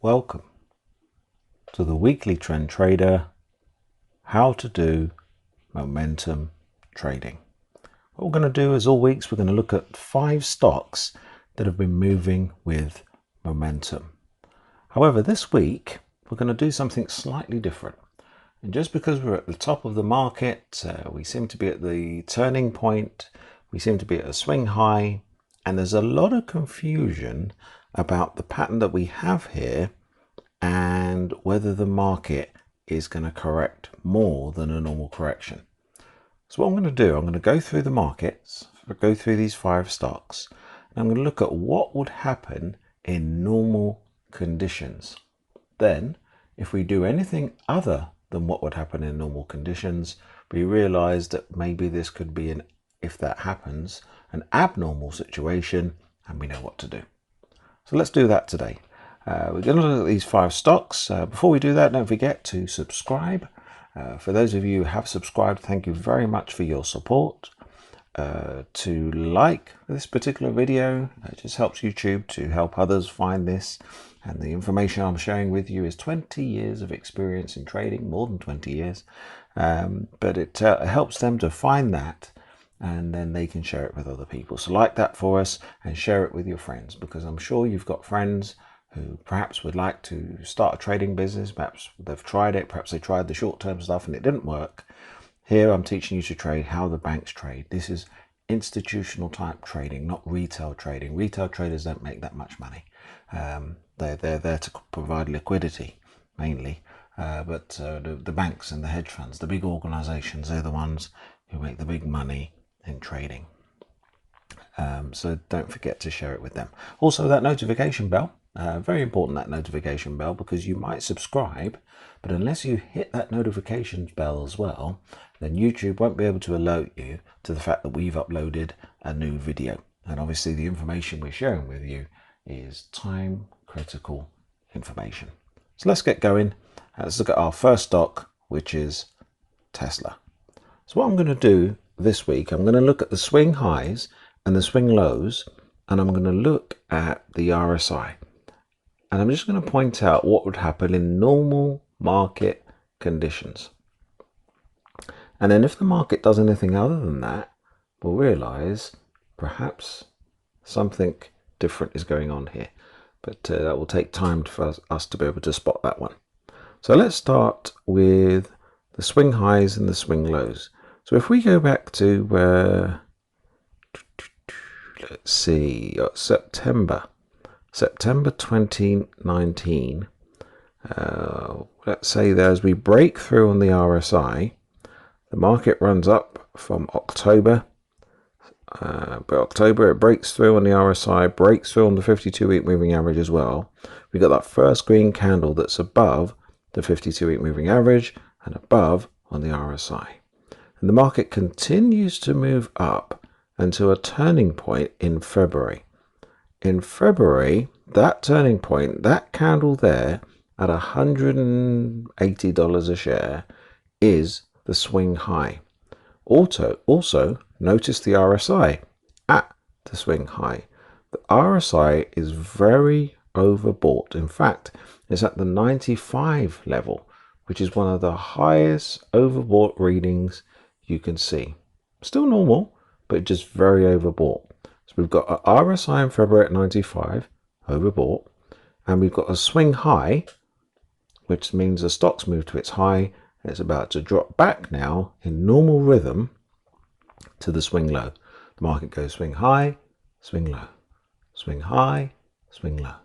Welcome to the Weekly Trend Trader, how to do momentum trading. What we're going to do as all weeks, we're going to look at 5 stocks that have been moving with momentum. However, this week we're going to do something slightly different. And just because we're at the top of the market, we seem to be at the turning point, we seem to be at a swing high, and there's a lot of confusion about the pattern that we have here and whether the market is going to correct more than a normal correction. So what I'm going to do, I'm going to go through the markets, go through these 5 stocks, and I'm going to look at what would happen in normal conditions. Then, if we do anything other than what would happen in normal conditions, we realize that maybe this could be if that happens, an abnormal situation, and we know what to do. So let's do that today. We're going to look at these 5 stocks. Before we do that, don't forget to subscribe. For those of you who have subscribed, thank you very much for your support. To like this particular video, it just helps YouTube to help others find this. And the information I'm sharing with you is 20 years of experience in trading, more than 20 years. But it helps them to find that, and then they can share it with other people. So like that for us and share it with your friends, because I'm sure you've got friends who perhaps would like to start a trading business. Perhaps they've tried it, perhaps they tried the short-term stuff and it didn't work. Here I'm teaching you to trade how the banks trade. This is institutional type trading, not retail trading. Retail traders don't make that much money. They're there to provide liquidity mainly, but the banks and the hedge funds, the big organizations, they're the ones who make the big money in trading. So don't forget to share it with them. Also, that notification bell, very important, that notification bell, because you might subscribe, but unless you hit that notification bell as well, then YouTube won't be able to alert you to the fact that we've uploaded a new video. And obviously the information we're sharing with you is time critical information. So let's get going. Let's look at our first stock, which is Tesla. So what I'm going to do this week, I'm going to look at the swing highs and the swing lows, and I'm going to look at the RSI. And I'm just going to point out what would happen in normal market conditions. And then if the market does anything other than that, we'll realize perhaps something different is going on here. But that will take time for us to be able to spot that one. So let's start with the swing highs and the swing lows. So if we go back to, let's see, September 2019, let's say that as we break through on the RSI, the market runs up from October, but October it breaks through on the RSI, breaks through on the 52-week moving average as well. We got that first green candle that's above the 52-week moving average and above on the RSI. And the market continues to move up until a turning point in February. In February, that turning point, that candle there at $180 a share is the swing high. Also, notice the RSI at the swing high. The RSI is very overbought. In fact, it's at the 95 level, which is one of the highest overbought readings you can see. Still normal, but just very overbought. So we've got an RSI in February at 95, overbought, and we've got a swing high, which means the stock's moved to its high, and it's about to drop back now in normal rhythm to the swing low. The market goes swing high, swing low, swing high, swing low.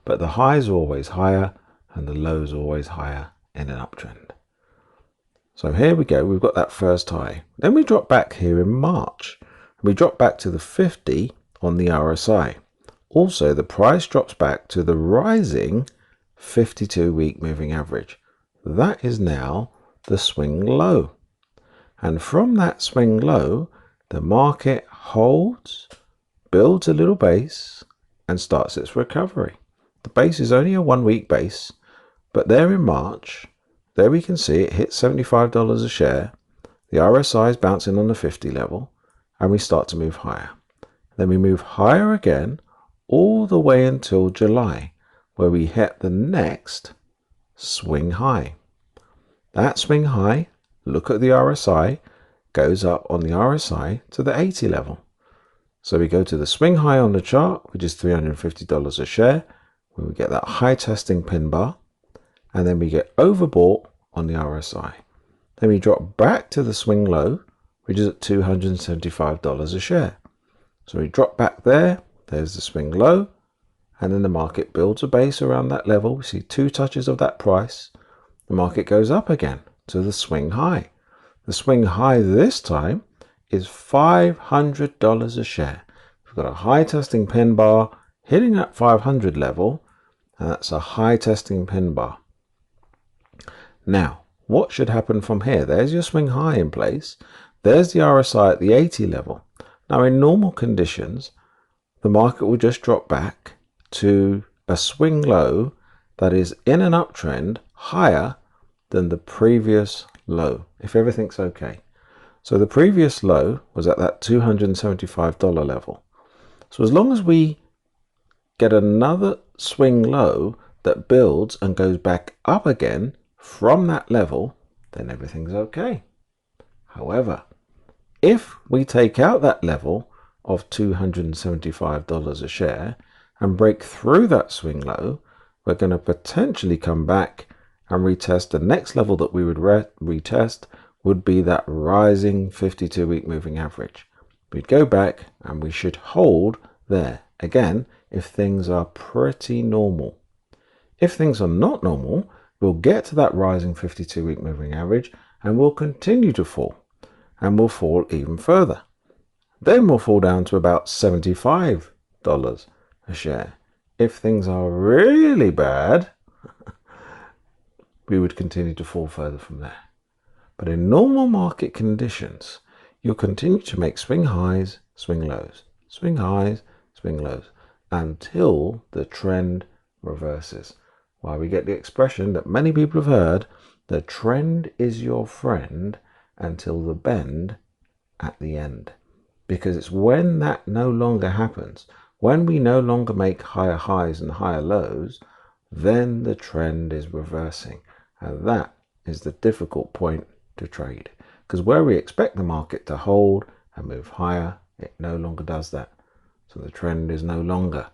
But the highs are always higher and the lows are always higher in an uptrend. So here we go, we've got that first high. Then we drop back here in March. We drop back to the 50 on the RSI. Also, the price drops back to the rising 52-week moving average. That is now the swing low. And from that swing low, the market holds, builds a little base, and starts its recovery. The base is only a 1-week base, but there in March, there we can see it hit $75 a share. The RSI is bouncing on the 50 level, and we start to move higher. Then we move higher again all the way until July, where we hit the next swing high. That swing high, look at the RSI, goes up on the RSI to the 80 level. So we go to the swing high on the chart, which is $350 a share, when we get that high testing pin bar, and then we get overbought on the RSI. Then we drop back to the swing low, which is at $275 a share. So we drop back there, there's the swing low, and then the market builds a base around that level. We see 2 touches of that price. The market goes up again to the swing high. The swing high this time is $500 a share. We've got a high testing pin bar hitting that 500 level, and that's a high testing pin bar. Now, what should happen from here? There's your swing high in place. There's the RSI at the 80 level. Now, in normal conditions, the market will just drop back to a swing low that is in an uptrend higher than the previous low, if everything's okay. So the previous low was at that $275 level. So as long as we get another swing low that builds and goes back up again from that level, then everything's okay. However, if we take out that level of $275 a share and break through that swing low, we're going to potentially come back and retest. The next level that we would retest would be that rising 52-week moving average. We'd go back and we should hold there again if things are pretty normal. If things are not normal, we'll get to that rising 52-week moving average and we'll continue to fall, and we'll fall even further. Then we'll fall down to about $75 a share. If things are really bad, we would continue to fall further from there. But in normal market conditions, you'll continue to make swing highs, swing lows, swing highs, swing lows, until the trend reverses. Why we get the expression that many people have heard, the trend is your friend until the bend at the end. Because it's when that no longer happens, when we no longer make higher highs and higher lows, then the trend is reversing. And that is the difficult point to trade. Because where we expect the market to hold and move higher, it no longer does that. So the trend is no longer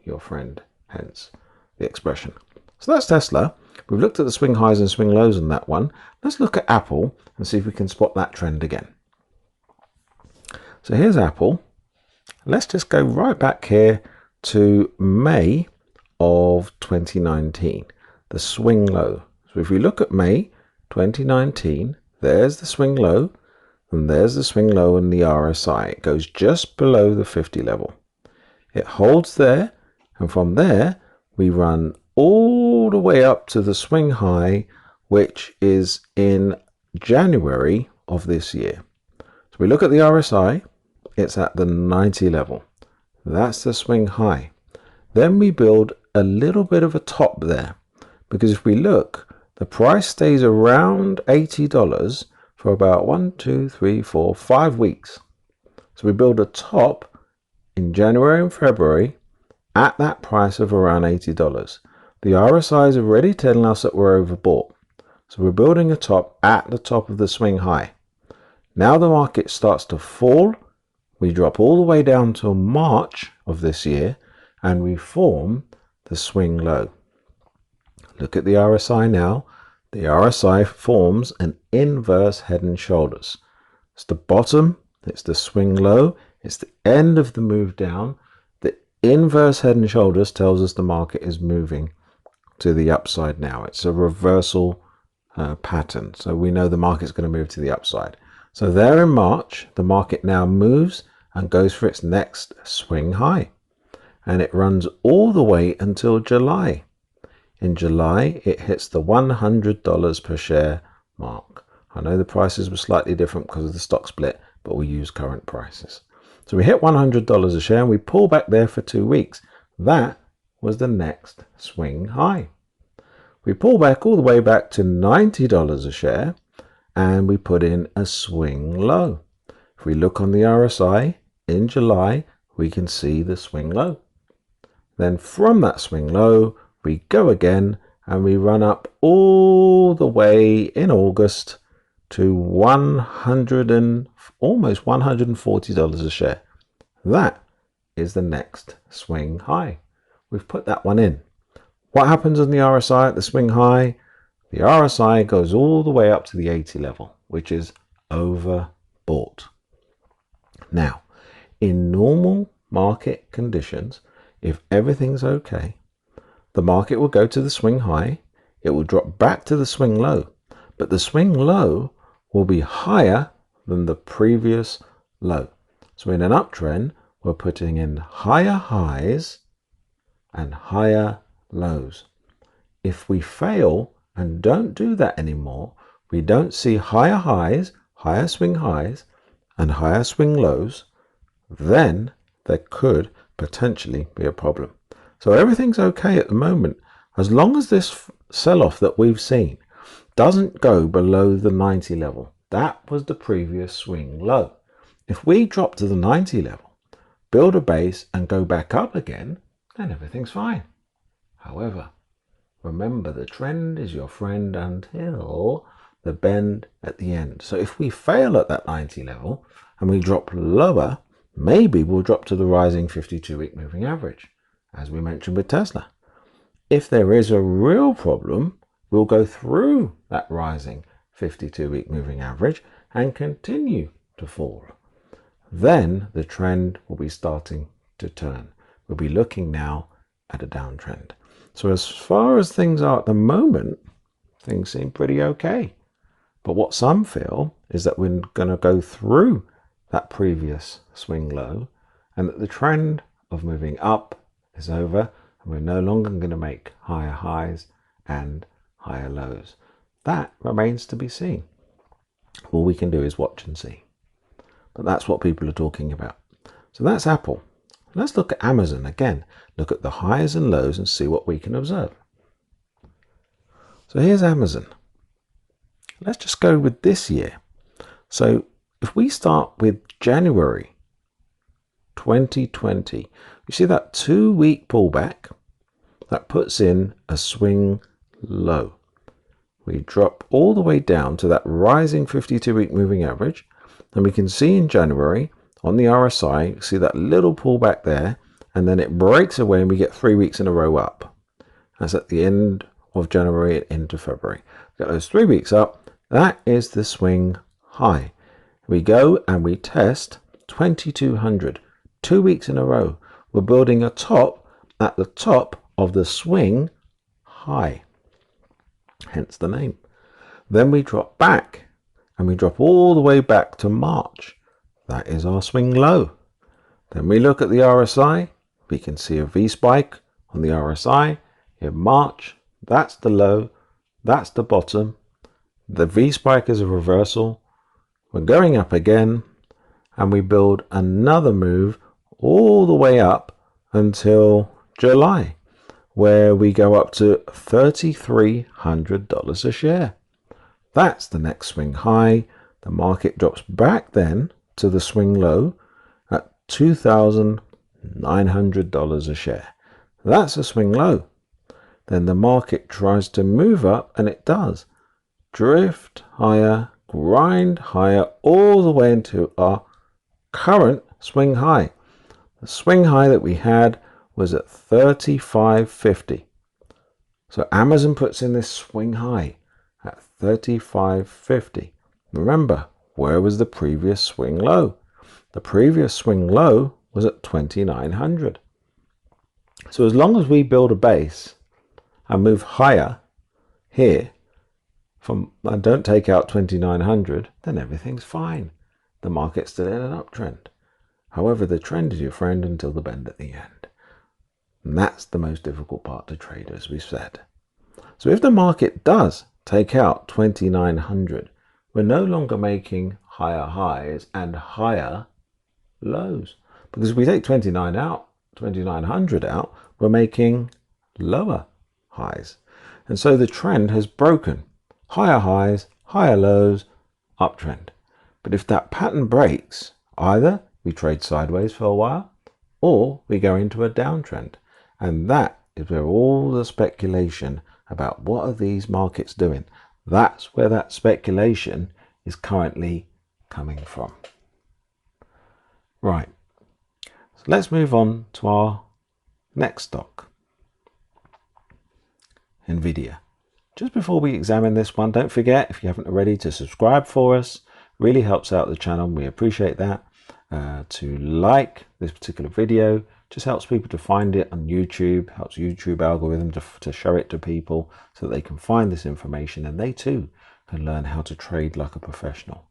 your friend, hence the expression. So that's Tesla. We've looked at the swing highs and swing lows on that one. Let's look at Apple and see if we can spot that trend again. So here's Apple. Let's just go right back here to May of 2019, the swing low. So if we look at May 2019, there's the swing low, and there's the swing low in the RSI. It goes just below the 50 level. It holds there, and from there we run all the way up to the swing high, which is in January of this year. So we look at the RSI, it's at the 90 level. That's the swing high. Then we build a little bit of a top there, because if we look, the price stays around $80 for about 5 weeks. So we build a top in January and February at that price of around $80. The RSI is already telling us that we're overbought. So we're building a top at the top of the swing high. Now the market starts to fall. We drop all the way down till March of this year and we form the swing low. Look at the RSI now. The RSI forms an inverse head and shoulders. It's the bottom, it's the swing low, it's the end of the move down. The inverse head and shoulders tells us the market is moving to the upside now. It's a reversal pattern. So we know the market's going to move to the upside. So there in March, the market now moves and goes for its next swing high. And it runs all the way until July. In July, it hits the $100 per share mark. I know the prices were slightly different because of the stock split, but we use current prices. So we hit $100 a share and we pull back there for 2 weeks. That was the next swing high. We pull back all the way back to $90 a share and we put in a swing low. If we look on the RSI in July, we can see the swing low. Then from that swing low, we go again and we run up all the way in August to 100 and almost $140 a share. That is the next swing high. We've put that one in. What happens on the RSI at the swing high? The RSI goes all the way up to the 80 level, which is overbought. Now, in normal market conditions, if everything's okay, the market will go to the swing high, it will drop back to the swing low, but the swing low will be higher than the previous low. So in an uptrend, we're putting in higher highs and higher lows. If we fail and don't do that anymore, we don't see higher highs, higher swing highs, and higher swing lows, then there could potentially be a problem. So everything's okay at the moment, as long as this sell-off that we've seen doesn't go below the 90 level. That was the previous swing low. If we drop to the 90 level, build a base and go back up again, then everything's fine. However, remember, the trend is your friend until the bend at the end. So if we fail at that 90 level and we drop lower, maybe we'll drop to the rising 52-week moving average, as we mentioned with Tesla. If there is a real problem, we'll go through that rising 52-week moving average and continue to fall. Then the trend will be starting to turn. We'll be looking now at a downtrend. So as far as things are at the moment, things seem pretty okay. But what some feel is that we're going to go through that previous swing low and that the trend of moving up is over and we're no longer going to make higher highs and higher lows. That remains to be seen. All we can do is watch and see. But that's what people are talking about. So that's Apple. Let's look at Amazon again. Look at the highs and lows and see what we can observe. So here's Amazon. Let's just go with this year. So if we start with January 2020, you see that 2-week pullback that puts in a swing low. We drop all the way down to that rising 52-week moving average, and we can see in January on the RSI, you see that little pullback there, and then it breaks away and we get 3 weeks in a row up. That's at the end of January and into February. Get those 3 weeks up. That is the swing high. We go and we test 2200, 2 weeks in a row. We're building a top at the top of the swing high, hence the name. Then we drop back and we drop all the way back to March. That is our swing low. Then we look at the RSI. We can see a V spike on the RSI in March. That's the low. That's the bottom. The V spike is a reversal. We're going up again and we build another move all the way up until July, where we go up to $3,300 a share. That's the next swing high. The market drops back then to the swing low at $2,900 a share. That's a swing low. Then the market tries to move up, and it does. Drift higher, grind higher, all the way into our current swing high. The swing high that we had was at 35.50. So Amazon puts in this swing high at 35.50. Remember, where was the previous swing low? The previous swing low was at 2,900. So as long as we build a base and move higher here and don't take out 2,900, then everything's fine. The market's still in an uptrend. However, the trend is your friend until the bend at the end. And that's the most difficult part to trade, as we've said. So if the market does take out 2,900, we're no longer making higher highs and higher lows. Because if we take 2,900 out, we're making lower highs. And so the trend has broken. Higher highs, higher lows, uptrend. But if that pattern breaks, either we trade sideways for a while or we go into a downtrend. And that is where all the speculation about what are these markets doing, that's where that speculation is currently coming from. Right, so let's move on to our next stock, Nvidia. Just before we examine this one, don't forget, if you haven't already, to subscribe for us. Really helps out the channel. We appreciate that. To like this particular video, just helps people to find it on YouTube, helps YouTube algorithm to show it to people so that they can find this information and they too can learn how to trade like a professional.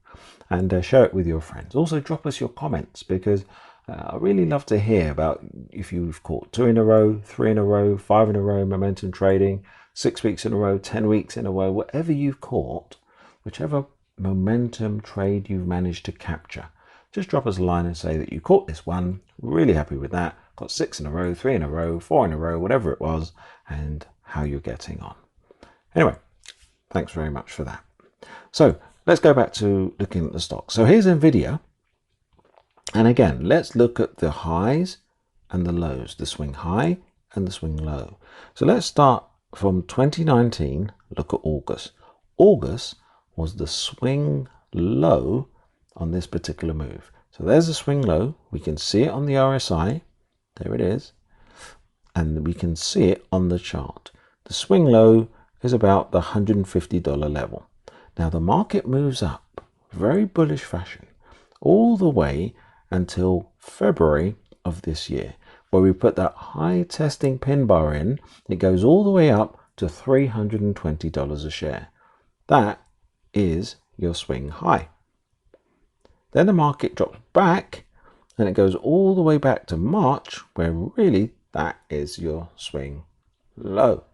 And share it with your friends. Also drop us your comments, because I really love to hear about if you've caught 2 in a row, 3 in a row, 5 in a row momentum trading, 6 weeks in a row, 10 weeks in a row, whatever you've caught, whichever momentum trade you've managed to capture. Just drop us a line and say that you caught this one, really happy with that, got 6 in a row, 3 in a row, 4 in a row, whatever it was, and how you're getting on. Anyway, thanks very much for that. So let's go back to looking at the stock. So here's Nvidia. And again, let's look at the highs and the lows, the swing high and the swing low. So let's start from 2019, look at August. August was the swing low on this particular move. So there's a swing low. We can see it on the RSI. There it is. And we can see it on the chart. The swing low is about the $150 level. Now the market moves up, very bullish fashion, all the way until February of this year, where we put that high testing pin bar in. It goes all the way up to $320 a share. That is your swing high. Then the market drops back and it goes all the way back to March, where really that is your swing low.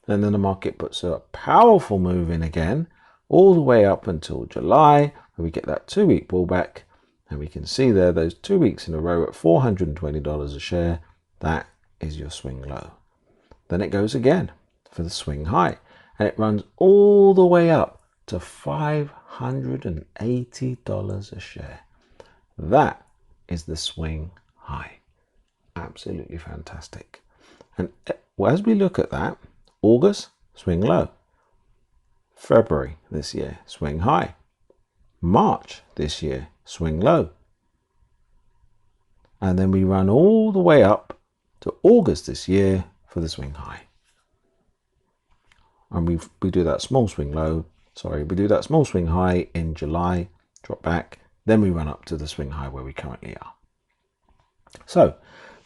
And then the market puts a powerful move in again, all the way up until July, where we get that 2-week pullback. And we can see there those 2 weeks in a row at $420 a share. That is your swing low. Then it goes again for the swing high, and it runs all the way up to $580 a share. That is the swing high. Absolutely fantastic. And as we look at that, August, swing low. February this year, swing high. March this year, swing low. And then we run all the way up to August this year for the swing high. And we do that small swing low, we do that small swing high in July, drop back, then we run up to the swing high where we currently are. So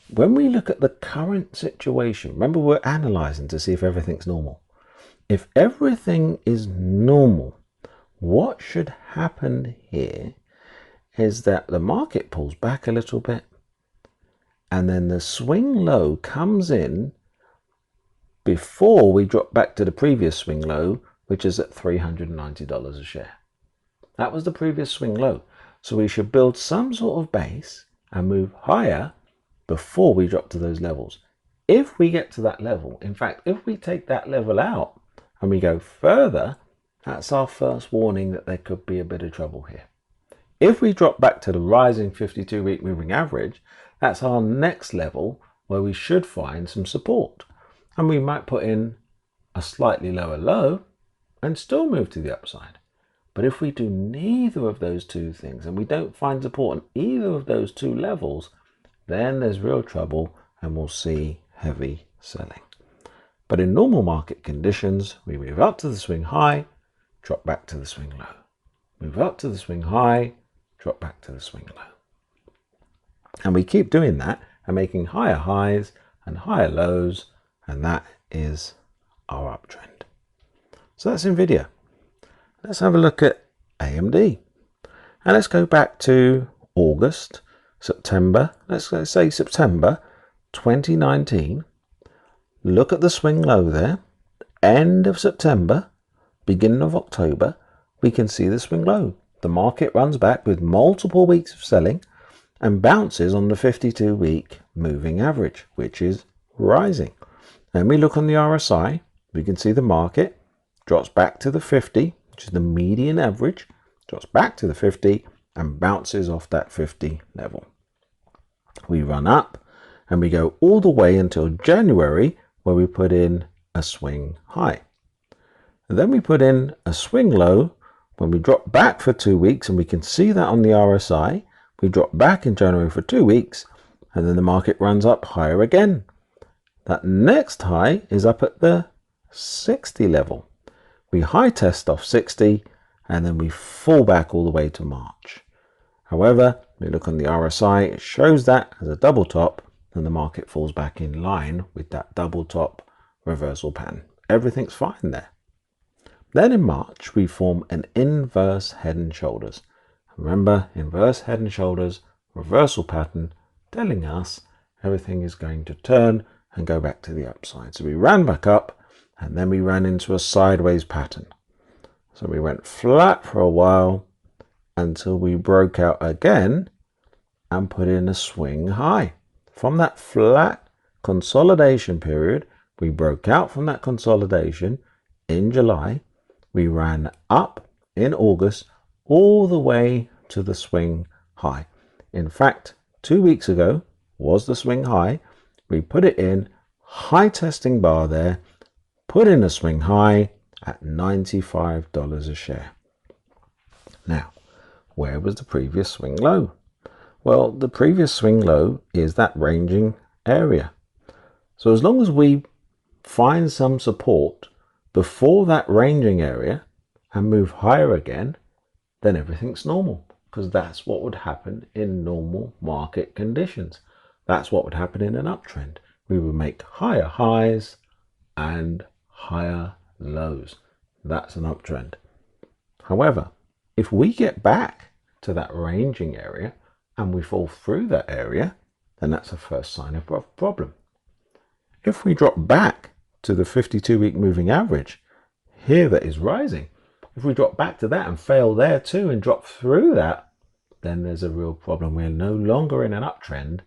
when we look at the current situation, remember we're analyzing to see if everything's normal. If everything is normal, what should happen here is that the market pulls back a little bit and then the swing low comes in before we drop back to the previous swing low, which is at $390 a share. That was the previous swing low. So we should build some sort of base and move higher before we drop to those levels. If we get to that level, in fact, if we take that level out and we go further, that's our first warning that there could be a bit of trouble here. If we drop back to the rising 52-week moving average, that's our next level where we should find some support. And we might put in a slightly lower low and still move to the upside. But if we do neither of those two things and we don't find support on either of those two levels, then there's real trouble and we'll see heavy selling. But in normal market conditions, we move up to the swing high, drop back to the swing low. Move up to the swing high, drop back to the swing low. And we keep doing that and making higher highs and higher lows, and that is our uptrend. So that's Nvidia. Let's have a look at AMD. And let's go back to August, September, let's say September 2019. Look at the swing low there. End of September, beginning of October, we can see the swing low. The market runs back with multiple weeks of selling and bounces on the 52-week moving average, which is rising. Then we look on the RSI, we can see the market drops back to the 50, which is the median average, drops back to the 50 and bounces off that 50 level. We run up and we go all the way until January, where we put in a swing high. And then we put in a swing low when we drop back for 2 weeks, and we can see that on the RSI. We drop back in January for 2 weeks, and then the market runs up higher again. That next high is up at the 60 level. We high test off 60, and then we fall back all the way to March. However, we look on the RSI, it shows that as a double top, and the market falls back in line with that double top reversal pattern. Everything's fine there. Then in March, we form an inverse head and shoulders. Remember, inverse head and shoulders, reversal pattern, telling us everything is going to turn and go back to the upside. So we ran back up, and then we ran into a sideways pattern. So we went flat for a while until we broke out again and put in a swing high. From that flat consolidation period, we broke out from that consolidation in July. We ran up in August all the way to the swing high. In fact, 2 weeks ago was the swing high. We put it in, high testing bar there, put in a swing high at $95 a share. Now, where was the previous swing low? Well, the previous swing low is that ranging area. So as long as we find some support before that ranging area and move higher again, then everything's normal, because that's what would happen in normal market conditions. That's what would happen in an uptrend. We would make higher highs and higher lows. That's an uptrend. However, if we get back to that ranging area and we fall through that area, then that's a first sign of a problem. If we drop back to the 52-week moving average here that is rising, if we drop back to that and fail there too and drop through that, then there's a real problem. We're no longer in an uptrend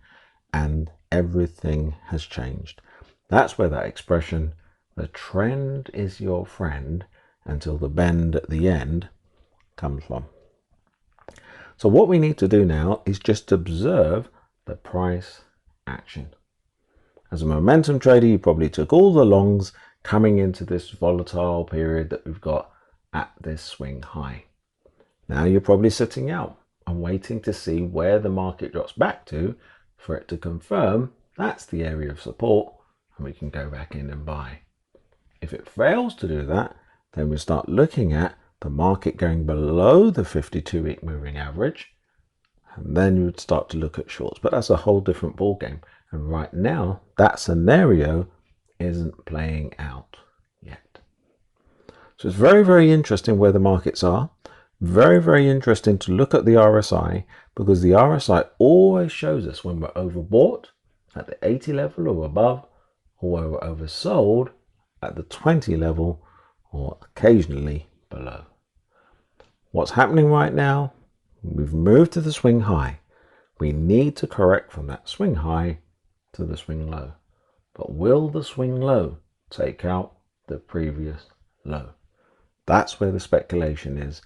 and everything has changed. That's where that expression, the trend is your friend until the bend at the end, comes from. So what we need to do now is just observe the price action. As a momentum trader, you probably took all the longs coming into this volatile period that we've got at this swing high. Now you're probably sitting out and waiting to see where the market drops back to for it to confirm that's the area of support and we can go back in and buy. If it fails to do that, then we start looking at the market going below the 52-week moving average, and then you would start to look at shorts. But that's a whole different ball game. And right now, that scenario isn't playing out yet. So it's very, very interesting where the markets are. Very, very interesting to look at the RSI, because the RSI always shows us when we're overbought at the 80 level or above, or where we're oversold at the 20 level or occasionally below. What's happening right now? We've moved to the swing high. We need to correct from that swing high to the swing low. But will the swing low take out the previous low? That's where the speculation is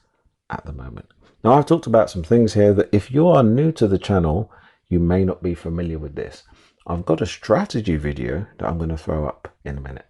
at the moment. Now, I've talked about some things here that if you are new to the channel, you may not be familiar with this. I've got a strategy video that I'm going to throw up in a minute.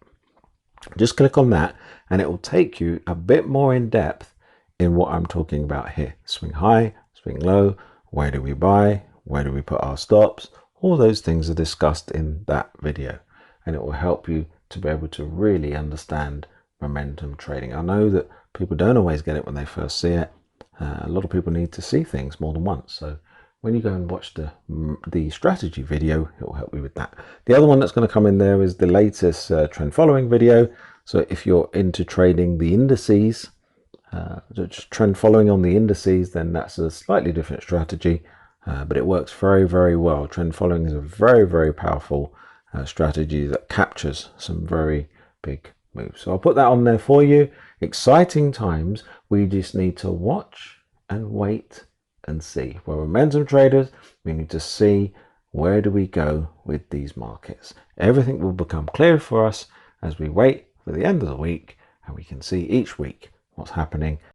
Just click on that and it will take you a bit more in depth in what I'm talking about here. Swing high, swing low, where do we buy, where do we put our stops? All those things are discussed in that video, and it will help you to be able to really understand momentum trading. I know that people don't always get it when they first see it. A lot of people need to see things more than once. So when you go and watch the strategy video, it will help you with that. The other one that's going to come in there is the latest trend following video. So if you're into trading the indices, just trend following on the indices, then that's a slightly different strategy, but it works very, very well. Trend following is a very, very powerful strategy that captures some very big moves. So I'll put that on there for you. Exciting times. We just need to watch and wait and see. We're momentum traders. We need to see where do we go with these markets. Everything will become clear for us as we wait for the end of the week, and we can see each week what's happening